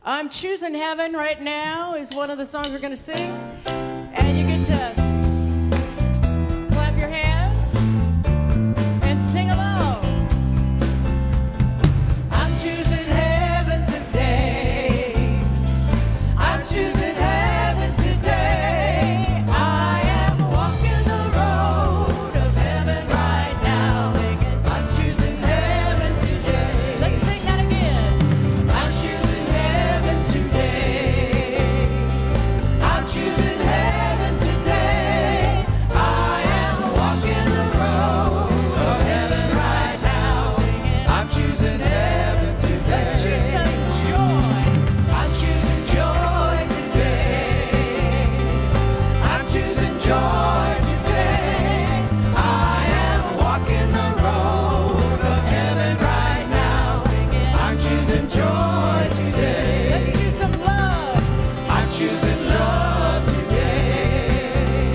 I'm Choosing Heaven right now is one of the songs we're going to sing. And you get to clap your hands and sing along. I'm choosing heaven today. I'm choosing heaven today. I am walking the road of heaven right now. I'm choosing heaven today. Let's sing that again. I'm choosing heaven today. I'm choosing heaven today. I am walking the road of heaven right now. I'm choosing heaven today. Let's choose some joy. I'm choosing joy today. I'm choosing joy today. I am walking the road of heaven right now. I'm choosing joy today. Let's choose some love. I'm choosing love today.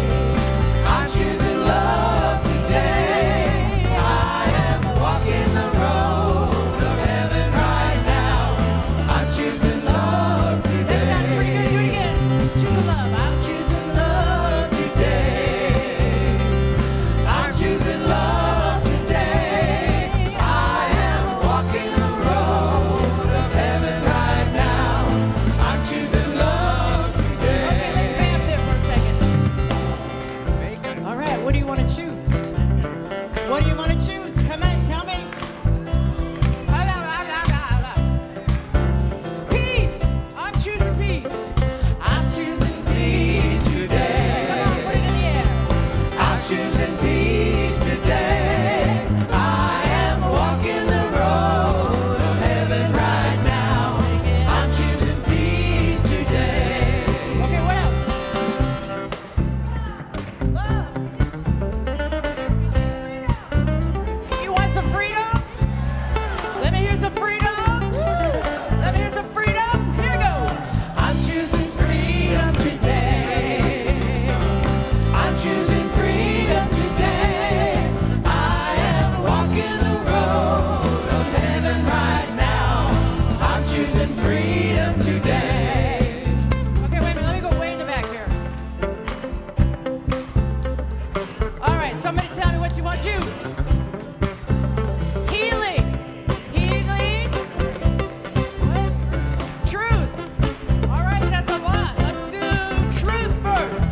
I'm choosing love today. I am walking the road of heaven right now. I'm choosing love today. That sounded pretty good. Do it again. Choosing love. I'm choosing love today. I'm choosing love today. I am walking the road of heaven right now. I'm choosing love today. Okay, let's vamp there for a second. All right, what do you want to choose? What do you want to choose? Come on, tell me. Peace. I'm choosing peace. I'm choosing peace today. Come on, put it in the air. I'm choosing peace today. I am walking the road of heaven right now. I'm choosing peace today. Okay, what else? Love. You want some freedom? Let me hear some freedom. Let me hear some freedom. Here we go. I'm choosing freedom today. I'm choosing freedom today. I am walking the road of heaven right now. I'm choosing freedom today. Okay, wait a minute. Let me go way in the back here. All right, somebody tell me what you want to do. Healing. Healing. What? Truth. All right, that's a lot. Let's do truth first.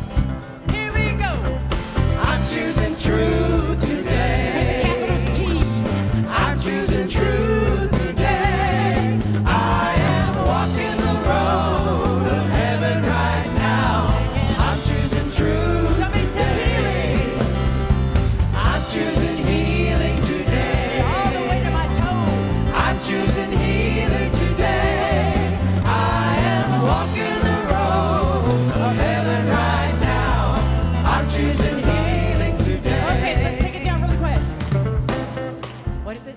Here we go. I'm choosing truth today. Capital T. I'm choosing truth today. I am walking the road of heaven right now. I'm choosing truth. Somebody said healing. I'm choosing healing today. All the way to my toes. I'm choosing healing today. I am walking the road of heaven right now. I'm choosing healing today. Okay, let's take it down really quick. What is it?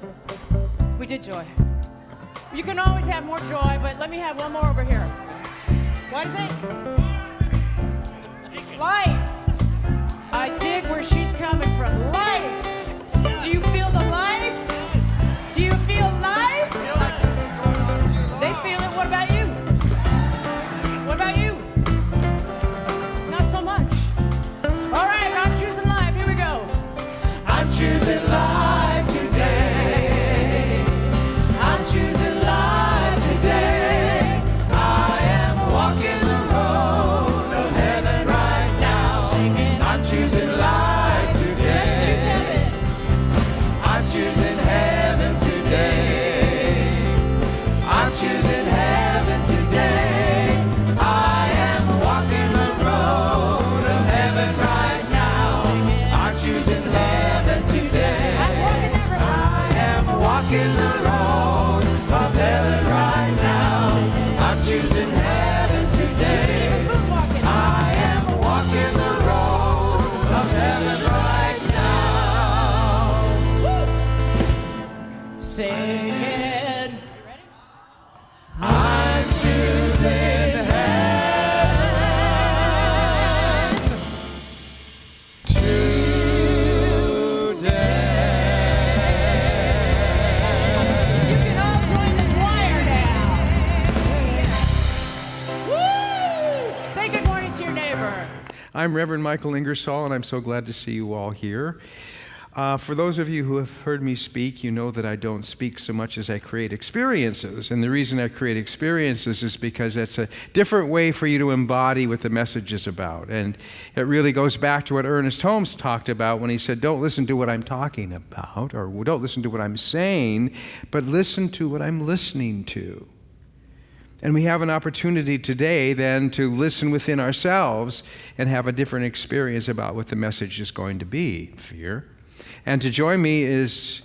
We did joy. You can always have more joy, but let me have one more over here. What is it? Life. I dig where she's coming from. Life. Do you feel the life? Do you feel life? They feel it. What about you? What about you? Not so much. All right, I'm choosing life. Here we go. I'm choosing life today. I'm choosing life today. I am walking the road of heaven right now. I'm Reverend Michael Ingersoll, and I'm so glad to see you all here. For those of you who have heard me speak, you know that I don't speak so much as I create experiences. And the reason I create experiences is because that's a different way for you to embody what the message is about. And it really goes back to what Ernest Holmes talked about when he said, don't listen to what I'm talking about, or don't listen to what I'm saying, but listen to what I'm listening to. And we have an opportunity today then to listen within ourselves and have a different experience about what the message is going to be here. And to join me is,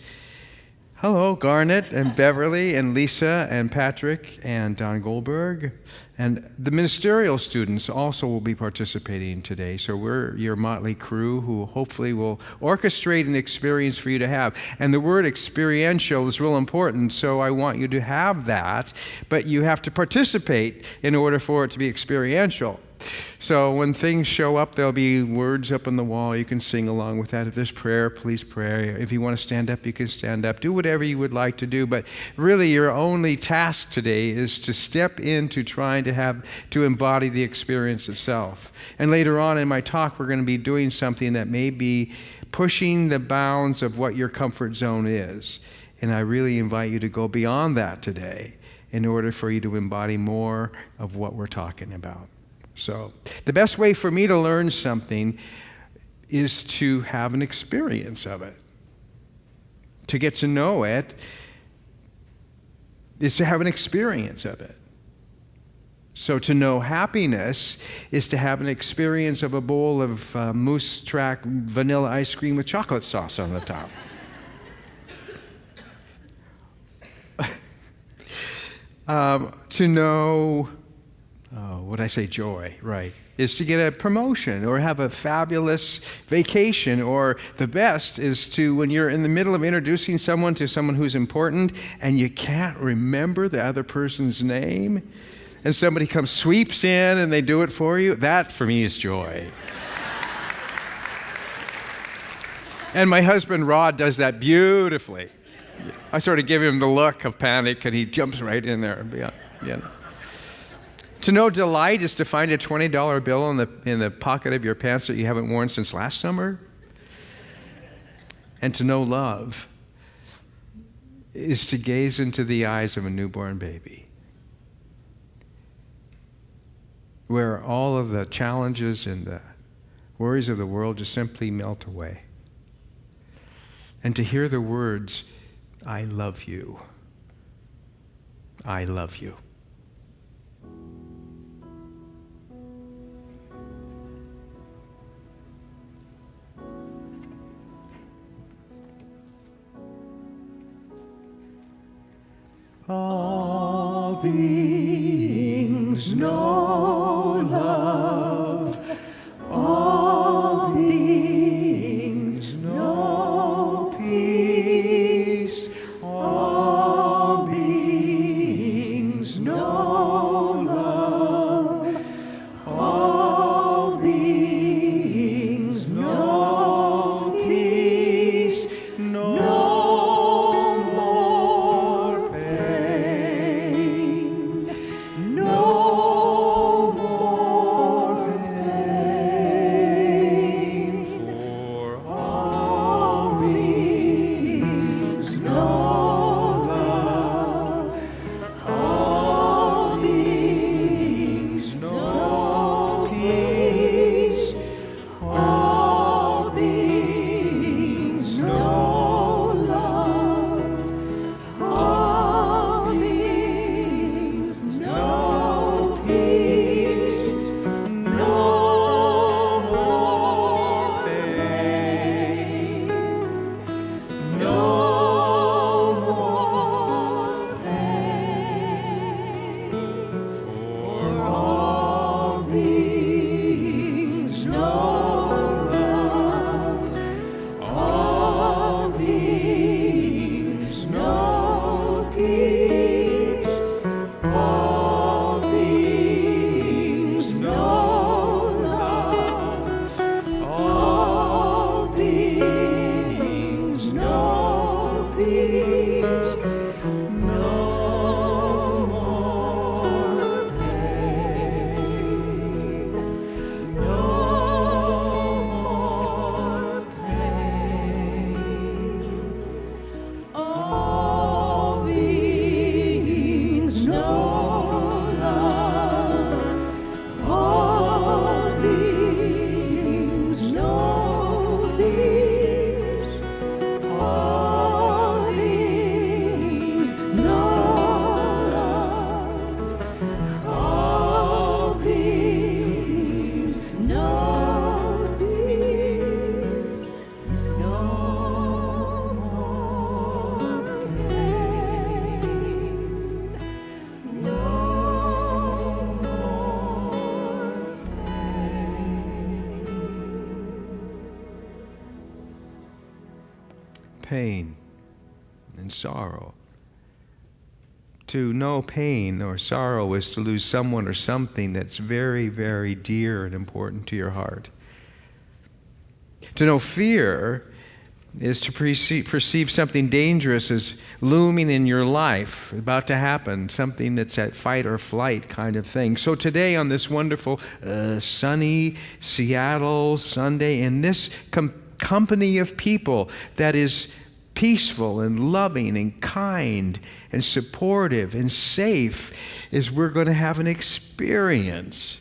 hello, Garnett and Beverly and Lisa and Patrick and Don Goldberg. And the ministerial students also will be participating today. So we're your motley crew who hopefully will orchestrate an experience for you to have. And the word experiential is real important, so I want you to have that. But you have to participate in order for it to be experiential. So when things show up, there'll be words up on the wall. You can sing along with that. If there's prayer, please pray. If you want to stand up, you can stand up. Do whatever you would like to do. But really, your only task today is to step into trying to embody the experience itself. And later on in my talk, we're going to be doing something that may be pushing the bounds of what your comfort zone is. And I really invite you to go beyond that today in order for you to embody more of what we're talking about. So the best way for me to learn something is to have an experience of it. To get to know it is to have an experience of it. So to know happiness is to have an experience of a bowl of Moose Track vanilla ice cream with chocolate sauce on the top. To know... what I say, joy, right, is to get a promotion or have a fabulous vacation, or the best is to, when you're in the middle of introducing someone to someone who's important and you can't remember the other person's name, and somebody comes, sweeps in and they do it for you. That, for me, is joy. And my husband, Rod, does that beautifully. I sort of give him the look of panic, and he jumps right in there. Yeah. To know delight is to find a $20 bill in the pocket of your pants that you haven't worn since last summer. And to know love is to gaze into the eyes of a newborn baby, where all of the challenges and the worries of the world just simply melt away. And to hear the words, I love you. I love you. All beings know love. All beings know peace. All beings know love. All beings know peace. No more pain. No more pain. For all beings know love. All beings pain and sorrow. To know pain or sorrow is to lose someone or something that's very, very dear and important to your heart. To know fear is to perceive something dangerous as looming in your life, about to happen, something that's at fight or flight kind of thing. So today on this wonderful sunny Seattle Sunday, in this company of people that is peaceful and loving and kind and supportive and safe, is we're going to have an experience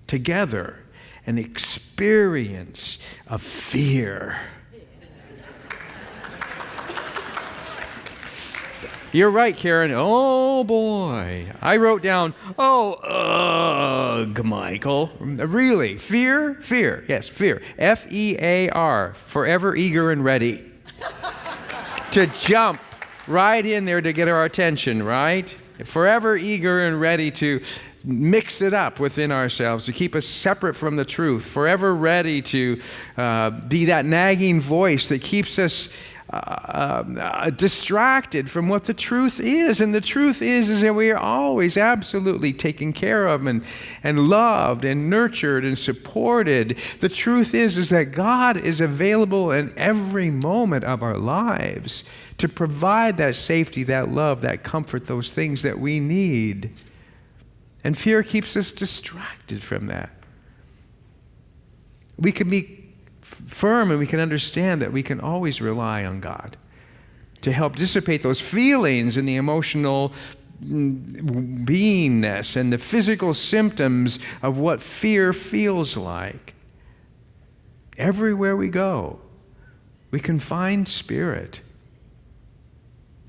together, an experience of fear. You're right, Karen. Oh, boy. I wrote down, ugh, Michael. Really? Fear? Fear. Yes, fear. F-E-A-R. Forever eager and ready. To jump right in there to get our attention, right? Forever eager and ready to mix it up within ourselves, to keep us separate from the truth. Forever ready to be that nagging voice that keeps us distracted from what the truth is. And the truth is that we are always absolutely taken care of and loved and nurtured and supported. The truth is that God is available in every moment of our lives to provide that safety, that love, that comfort, those things that we need. And fear keeps us distracted from that. We can be firm and we can understand that we can always rely on God to help dissipate those feelings and the emotional beingness and the physical symptoms of what fear feels like. Everywhere we go, we can find Spirit.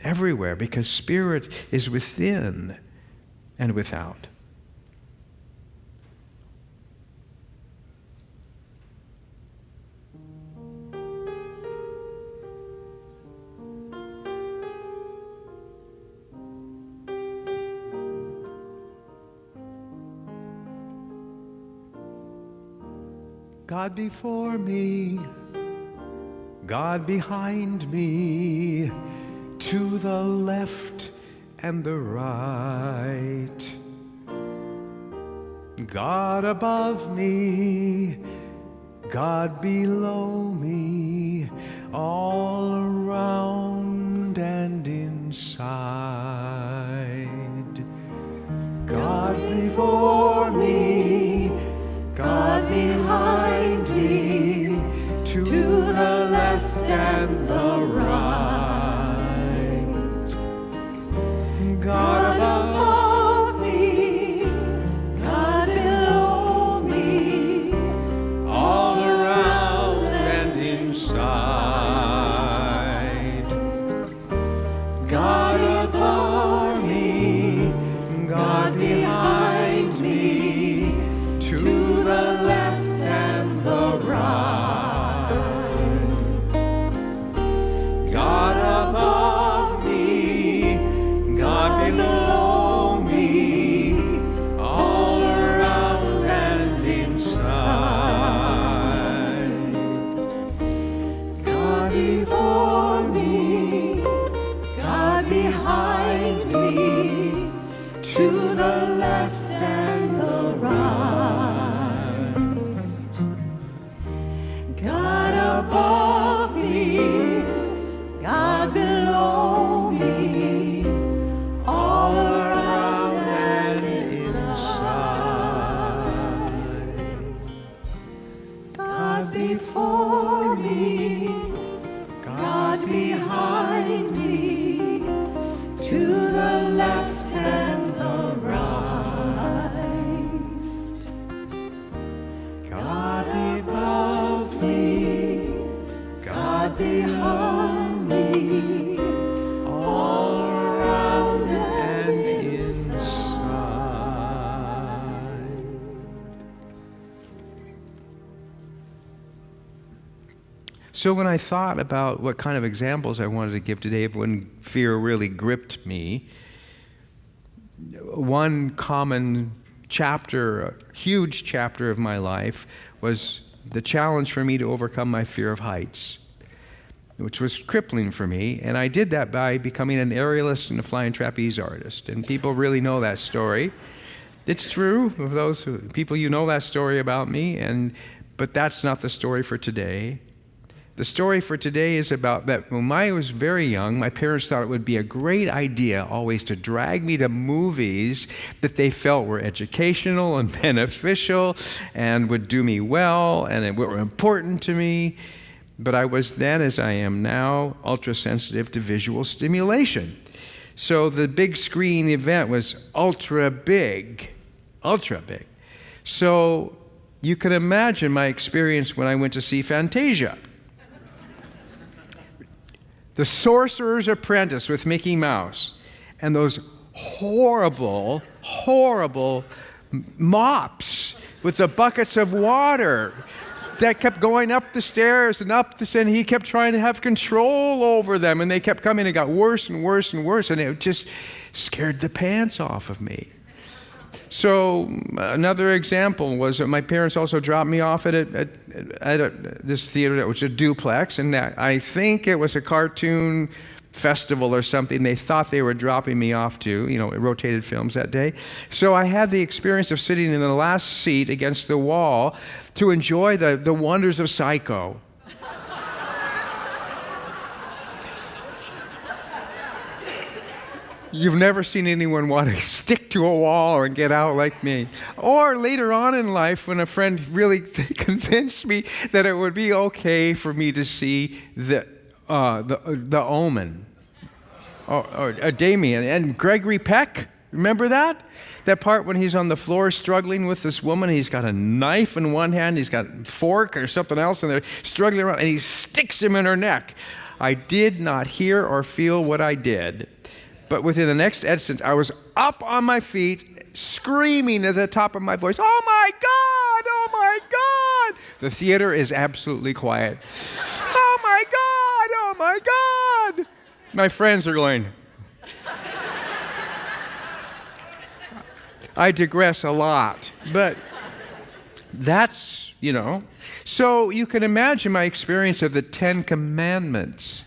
Everywhere, because Spirit is within and without. God before me, God behind me, to the left and the right. God above me, God below me, all around and inside. God before me, God behind me, to the left and the right. God above me, God below me, all around and inside. God above me, God behind me, to the left and the right. God above me, God below me, all around and inside. God before me, God behind me, to the left and the right. God above me, God below me, all around and inside. God before me, God behind me, to the left and the right. God above me, God behind me, all around and inside. So when I thought about what kind of examples I wanted to give today of when fear really gripped me, one common chapter, a huge chapter of my life, was the challenge for me to overcome my fear of heights. which was crippling for me. And I did that by becoming an aerialist and a flying trapeze artist. And people really know that story. It's true of those people, you know that story about me, but that's not the story for today. The story for today is about that when I was very young, my parents thought it would be a great idea always to drag me to movies that they felt were educational and beneficial and would do me well and were important to me. But I was then, as I am now, ultra sensitive to visual stimulation. So the big screen event was ultra big. So you can imagine my experience when I went to see Fantasia. The Sorcerer's Apprentice with Mickey Mouse, and those horrible mops with the buckets of water that kept going up the stairs and and he kept trying to have control over them, and they kept coming and got worse and worse and worse, and it just scared the pants off of me. So another example was that my parents also dropped me off at this theater that was a duplex, and I think it was a cartoon festival or something they thought they were dropping me off to. It rotated films that day. So I had the experience of sitting in the last seat against the wall to enjoy the wonders of Psycho. You've never seen anyone want to stick to a wall and get out like me. Or later on in life, when a friend really convinced me that it would be okay for me to see the Omen, or Damien, and Gregory Peck. Remember that? That part when he's on the floor struggling with this woman. He's got a knife in one hand, he's got a fork or something else, and they're struggling around, and he sticks him in her neck. I did not hear or feel what I did. But within the next instant, I was up on my feet, screaming at the top of my voice, "Oh my God! Oh my God!" The theater is absolutely quiet. "Oh my God! Oh my God!" My friends are going. I digress a lot, but that's, So you can imagine my experience of the Ten Commandments.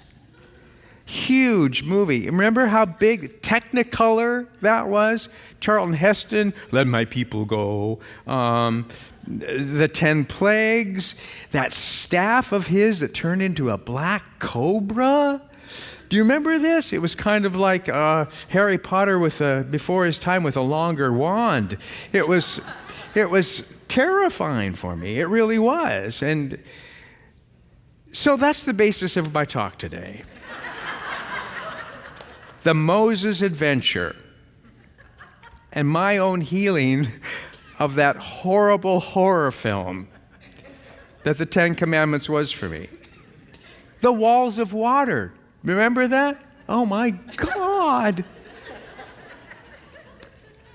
Huge movie. Remember how big Technicolor that was? Charlton Heston, "Let my people go." The 10 plagues. That staff of his that turned into a black cobra. Do you remember this? It was kind of like Harry Potter before his time with a longer wand. It was terrifying for me. It really was. And so that's the basis of my talk today. The Moses adventure, and my own healing of that horrible horror film that the Ten Commandments was for me. The walls of water, remember that? Oh my God.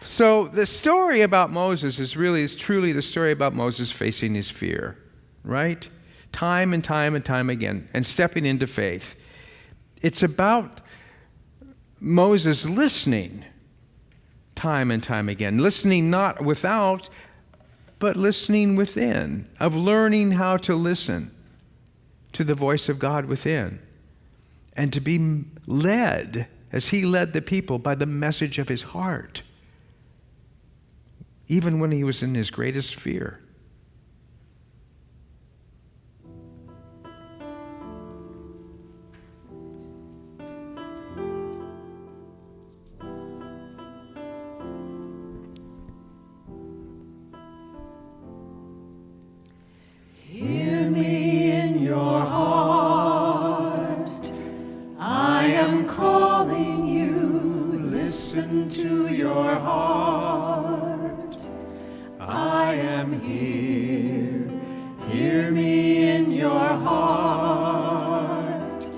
So the story about Moses is truly the story about Moses facing his fear, right? Time and time and time again, and stepping into faith. It's about Moses listening time and time again, listening not without, but listening within, of learning how to listen to the voice of God within, and to be led, as he led the people, by the message of his heart, even when he was in his greatest fear. Hear me in your heart. I am calling you. Listen to your heart. I am here. Hear me in your heart.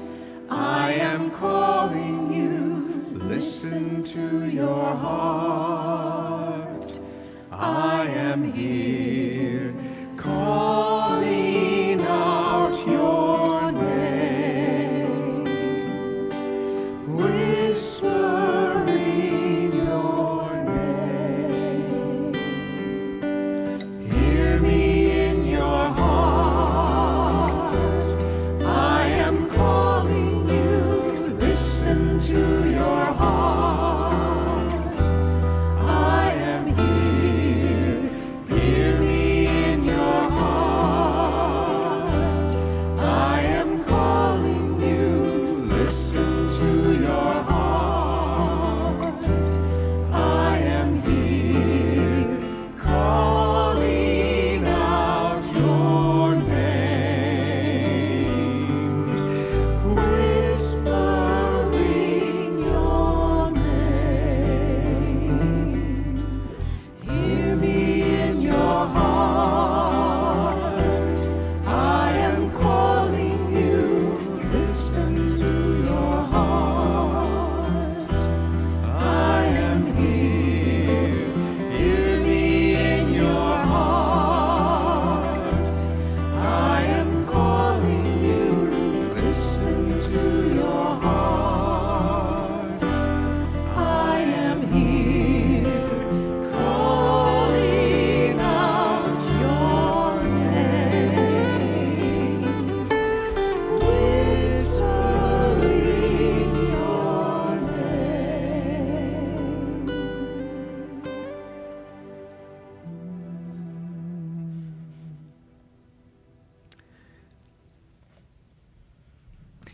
I am calling you. Listen to your heart. I am here. Calling out your name, whispering your name. Hear me in your heart. I am calling.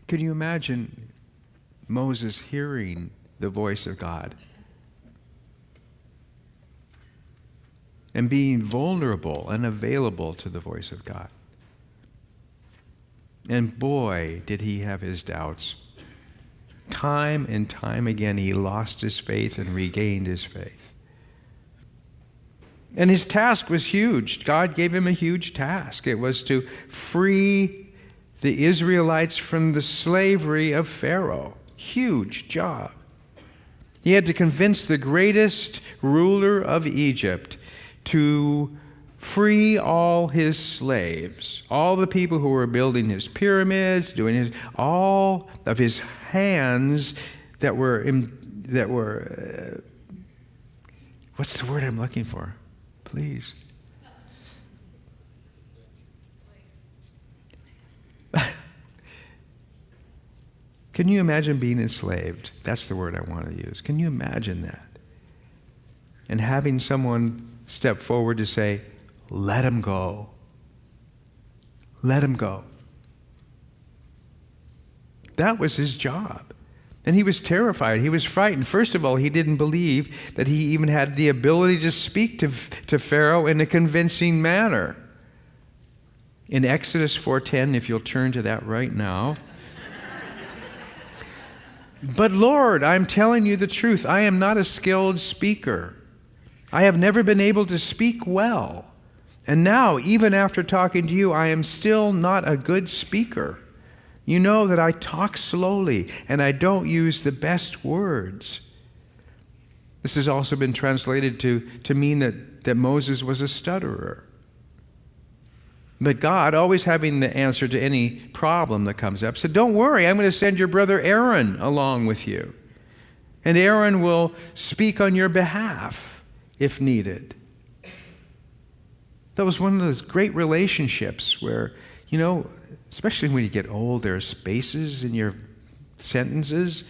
Can you imagine Moses hearing the voice of God and being vulnerable and available to the voice of God? And boy, did he have his doubts. Time and time again, he lost his faith and regained his faith. And his task was huge. God gave him a huge task. It was to free the Israelites from the slavery of Pharaoh. Huge job. He had to convince the greatest ruler of Egypt to free all his slaves, all the people who were building his pyramids, all of his hands that were what's the word I'm looking for? Please. Can you imagine being enslaved? That's the word I want to use. Can you imagine that? And having someone step forward to say, let him go. Let him go. That was his job. And he was terrified. He was frightened. First of all, he didn't believe that he even had the ability to speak to Pharaoh in a convincing manner. In Exodus 4:10, if you'll turn to that right now. But Lord, I'm telling you the truth. I am not a skilled speaker. I have never been able to speak well. And now, even after talking to you, I am still not a good speaker. You know that I talk slowly and I don't use the best words. This has also been translated to mean that Moses was a stutterer. But God, always having the answer to any problem that comes up, said, don't worry, I'm going to send your brother Aaron along with you. And Aaron will speak on your behalf if needed. That was one of those great relationships where, especially when you get old, there are spaces in your sentences.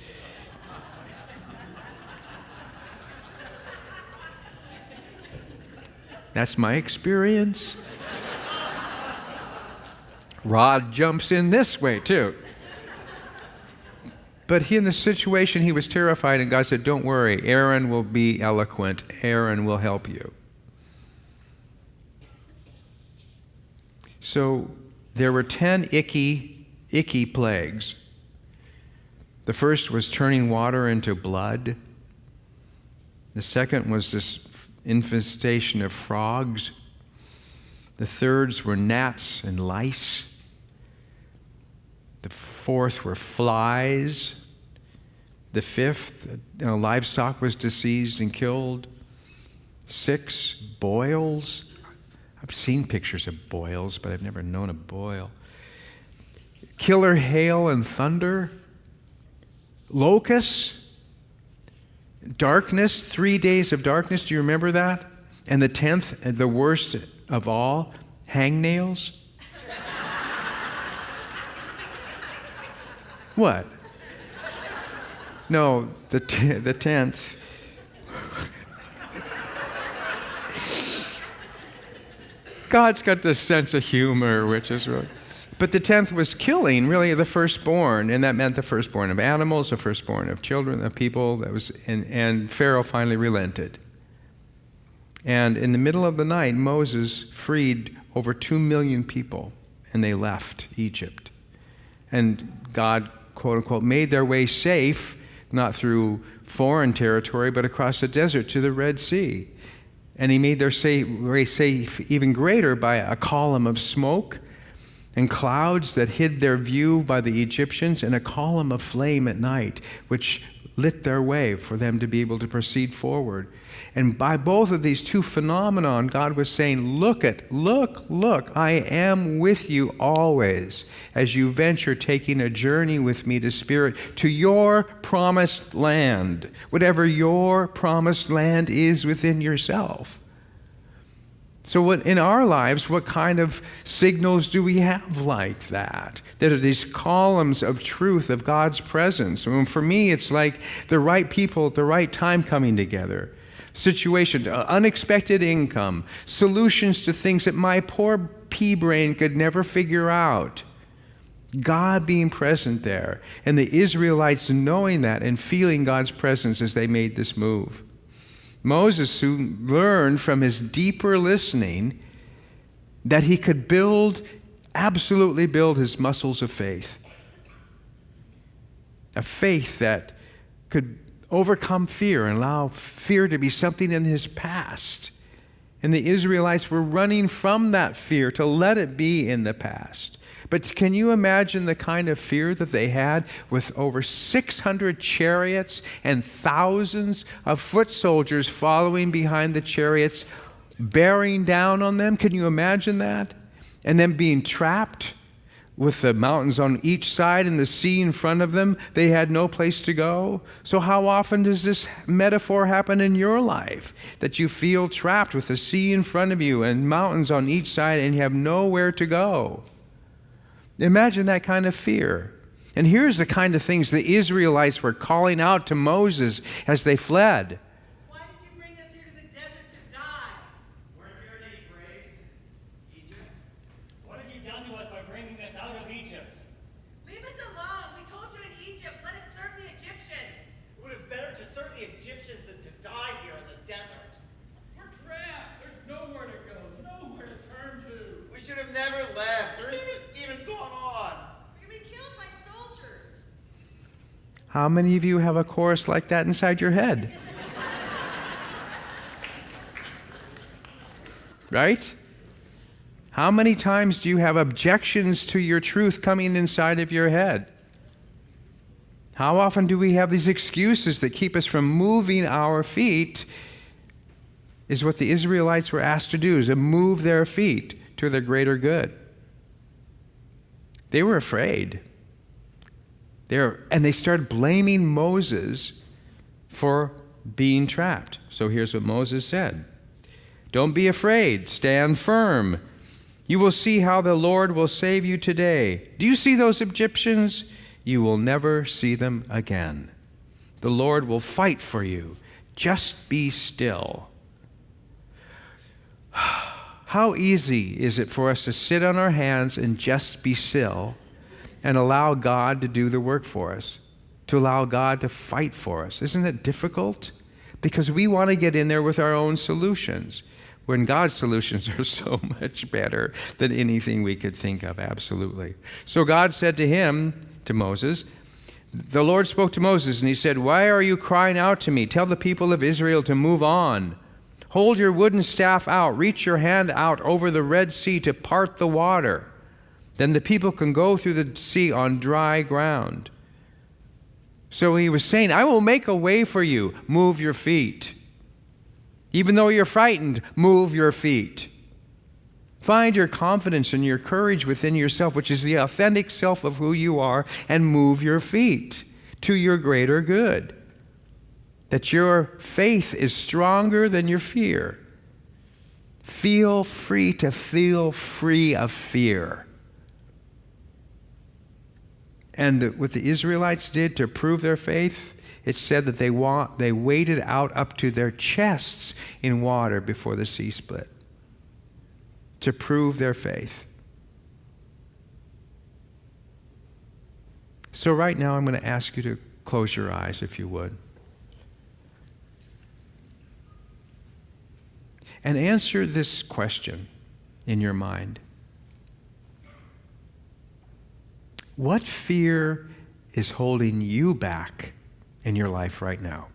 That's my experience. Rod jumps in this way, too. But in the situation, he was terrified, and God said, don't worry, Aaron will be eloquent. Aaron will help you. So there were 10 icky plagues. The first was turning water into blood. The second was this infestation of frogs. The thirds were gnats and lice. The fourth were flies. The fifth, livestock was diseased and killed. 6, boils. I've seen pictures of boils, but I've never known a boil. Killer hail and thunder. Locusts. Darkness, 3 days of darkness. Do you remember that? And the 10th, the worst of all, hangnails. What? No, the 10th. God's got this sense of humor, which is really... But the 10th was killing, really, the firstborn, and that meant the firstborn of animals, the firstborn of children, of people. And Pharaoh finally relented. And in the middle of the night, Moses freed over 2 million people, and they left Egypt. And God, quote unquote, made their way safe, not through foreign territory, but across the desert to the Red Sea. And he made their way safe even greater by a column of smoke and clouds that hid their view by the Egyptians, and a column of flame at night, which lit their way for them to be able to proceed forward. And by both of these two phenomenon, God was saying, look, I am with you always as you venture taking a journey with me to spirit to your promised land, whatever your promised land is within yourself. So in our lives, what kind of signals do we have like that? That are these columns of truth of God's presence. I mean, for me, it's like the right people at the right time coming together. Situation, unexpected income, solutions to things that my poor pea brain could never figure out. God being present there, and the Israelites knowing that and feeling God's presence as they made this move. Moses soon learned from his deeper listening that he could absolutely build his muscles of faith. A faith that could overcome fear and allow fear to be something in his past. And the Israelites were running from that fear to let it be in the past. But can you imagine the kind of fear that they had with over 600 chariots and thousands of foot soldiers following behind the chariots, bearing down on them? Can you imagine that? And then being trapped with the mountains on each side and the sea in front of them. They had no place to go. So how often does this metaphor happen in your life? That you feel trapped with the sea in front of you and mountains on each side and you have nowhere to go. Imagine that kind of fear. And here's the kind of things the Israelites were calling out to Moses as they fled. Why did you bring us here to the desert to die? Weren't your days brave? Egypt? What have you done to us by bringing us out of Egypt? Leave us alone. We told you in Egypt, let us serve the Egyptians. It would have better to serve the Egyptians than to die here in the desert. We're trapped. There's nowhere to go, nowhere to turn to. We should have never left or even gone on. We're going to be killed by soldiers. How many of you have a chorus like that inside your head? Right? How many times do you have objections to your truth coming inside of your head? How often do we have these excuses that keep us from moving our feet? Is what the Israelites were asked to do, is to move their feet to the greater good. They were afraid. And they started blaming Moses for being trapped. So here's what Moses said. Don't be afraid. Stand firm. You will see how the Lord will save you today. Do you see those Egyptians? You will never see them again. The Lord will fight for you. Just be still. How easy is it for us to sit on our hands and just be still and allow God to do the work for us, to allow God to fight for us? Isn't it difficult? Because we want to get in there with our own solutions, when God's solutions are so much better than anything we could think of, absolutely. So God said to Moses, the Lord spoke to Moses and he said, why are you crying out to me? Tell the people of Israel to move on. Hold your wooden staff out. Reach your hand out over the Red Sea to part the water. Then the people can go through the sea on dry ground. So he was saying, I will make a way for you. Move your feet. Even though you're frightened, move your feet. Find your confidence and your courage within yourself, which is the authentic self of who you are, and move your feet to your greater good. That your faith is stronger than your fear. Feel free to feel free of fear. And what the Israelites did to prove their faith, it said that they waded out up to their chests in water before the sea split to prove their faith. So right now I'm going to ask you to close your eyes, if you would. And answer this question in your mind. What fear is holding you back in your life right now?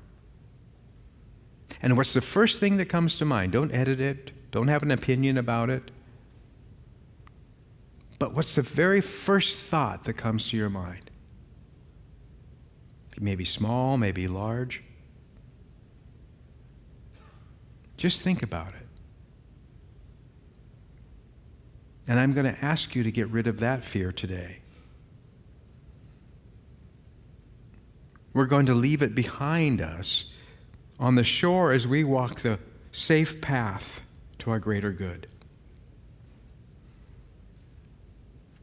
And what's the first thing that comes to mind? Don't edit it. Don't have an opinion about it. But what's the very first thought that comes to your mind? It may be small, maybe large. Just think about it. And I'm going to ask you to get rid of that fear today. We're going to leave it behind us on the shore as we walk the safe path to our greater good.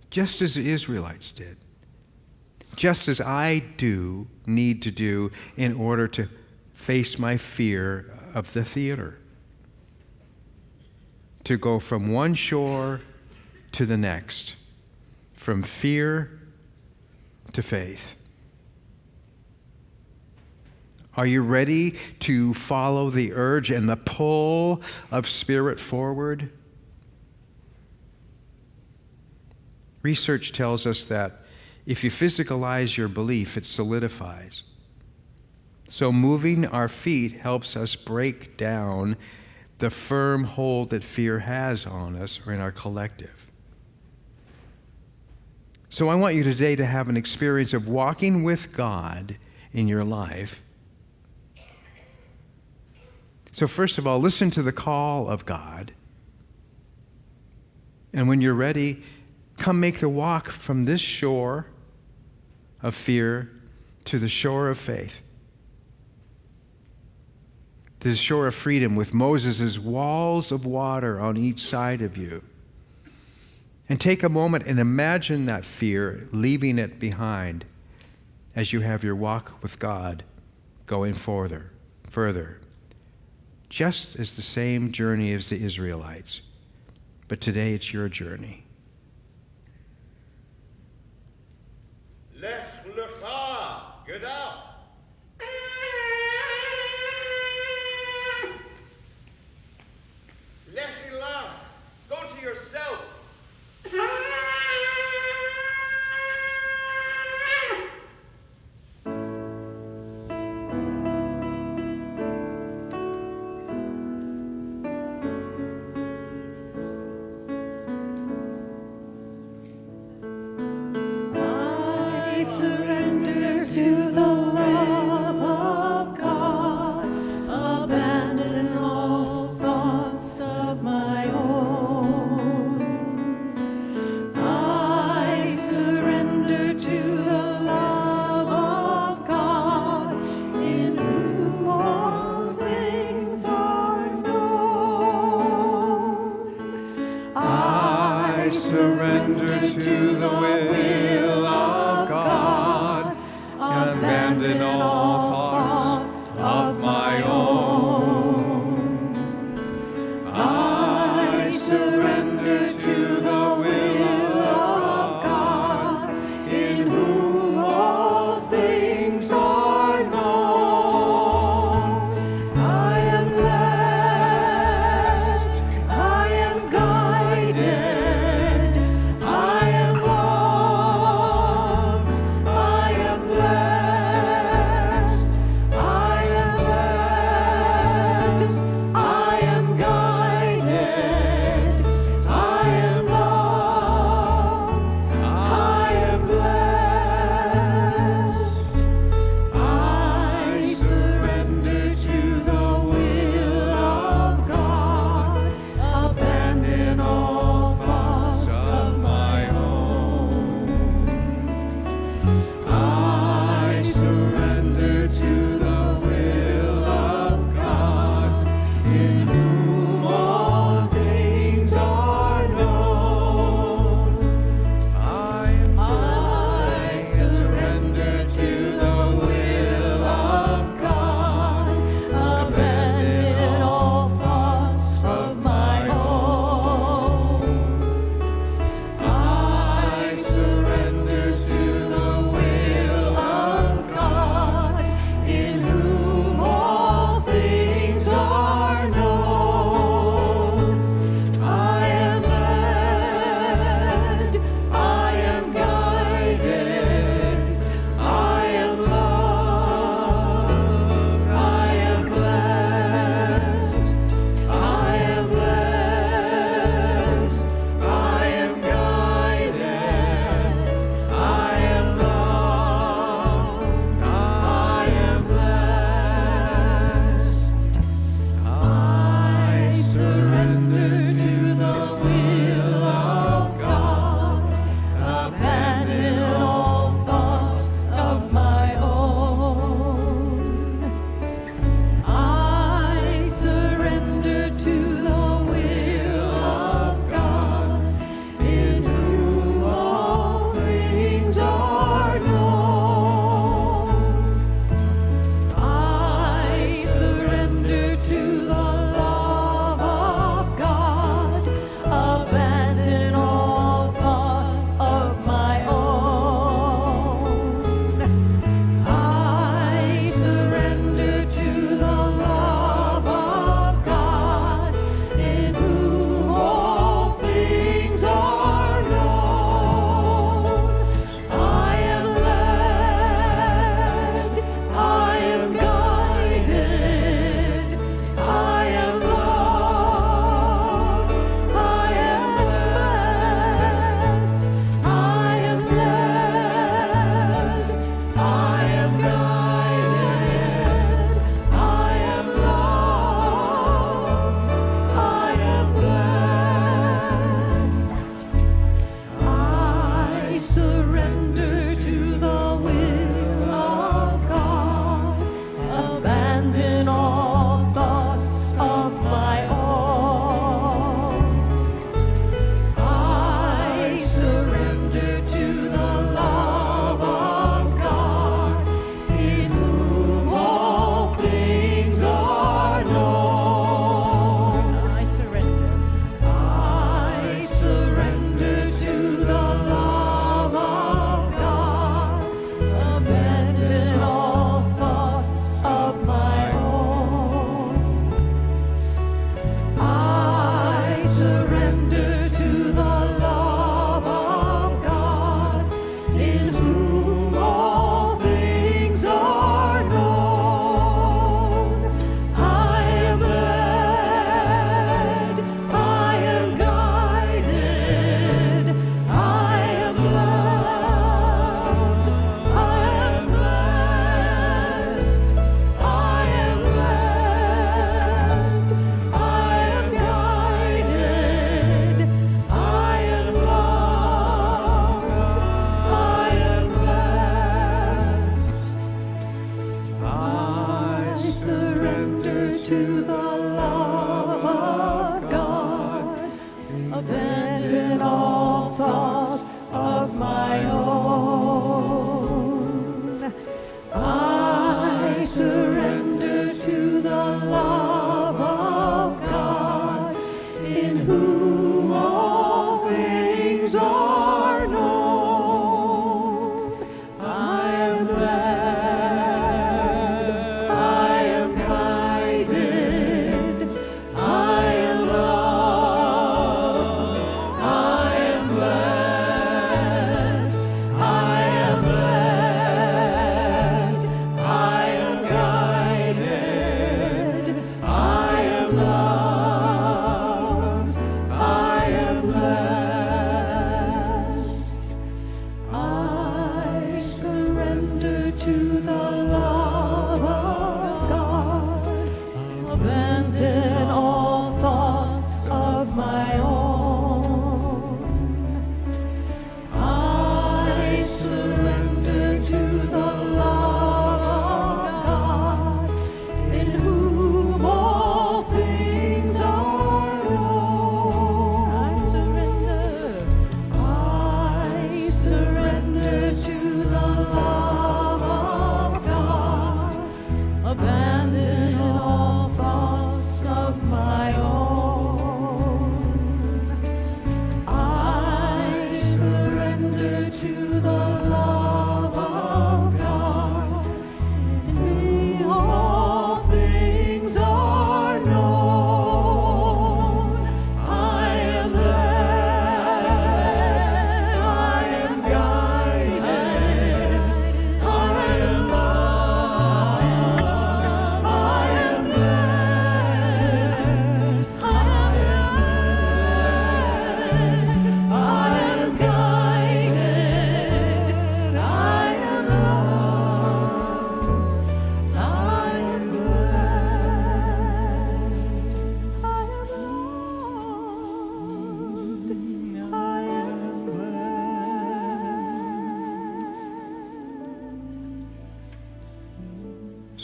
Just as the Israelites did. Just as I need to do in order to face my fear of the theater. To go from one shore to the next. From fear to faith? Are you ready to follow the urge and the pull of Spirit forward? Research tells us that if you physicalize your belief, it solidifies. So moving our feet helps us break down the firm hold that fear has on us or in our collective. So I want you today to have an experience of walking with God in your life. So first of all, listen to the call of God. And when you're ready, come make the walk from this shore of fear to the shore of faith, to the shore of freedom with Moses' walls of water on each side of you. And take a moment and imagine that fear, leaving it behind as you have your walk with God going further. Just as the same journey as the Israelites. But today it's your journey. Lech lecha, get out. Lech ilach, go to yourself. I surrender to the love of God, abandon all thoughts of my own. I surrender to the love of God, in whom all things are known. I surrender to the will of God, abandon all thoughts of my own. I surrender to the will of God, in whom all things are known. I am blessed, I am guided, I am loved, I am blessed, I am led, I am guided, I am loved.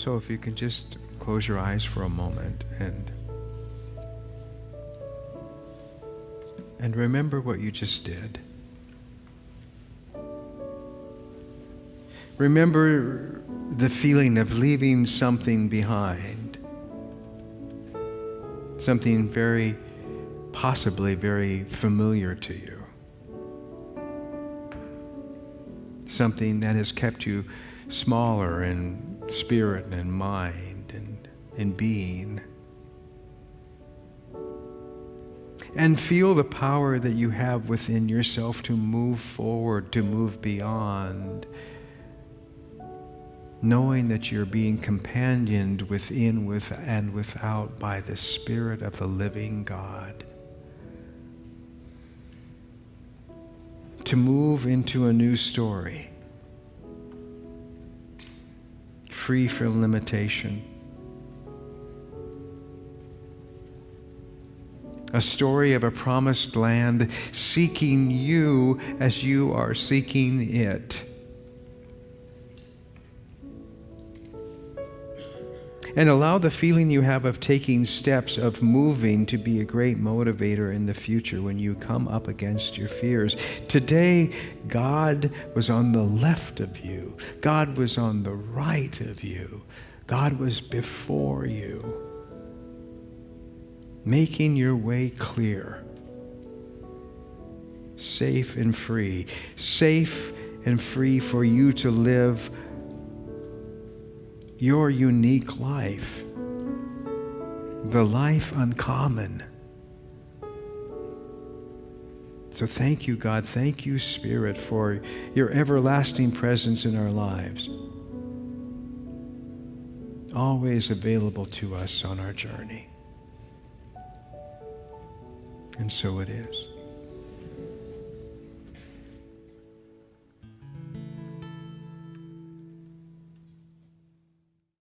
So if you can just close your eyes for a moment and remember what you just did. Remember the feeling of leaving something behind. Something possibly very familiar to you. Something that has kept you smaller in spirit and mind and in being. And feel the power that you have within yourself to move forward, to move beyond, knowing that you're being companioned within, with, and without by the Spirit of the living God. To move into a new story, free from limitation. A story of a promised land seeking you as you are seeking it. And allow the feeling you have of taking steps, of moving, to be a great motivator in the future when you come up against your fears. Today, God was on the left of you. God was on the right of you. God was before you, making your way clear, safe and free. Safe and free for you to live your unique life, the life uncommon. So thank you, God. Thank you, Spirit, for your everlasting presence in our lives, always available to us on our journey. And so it is.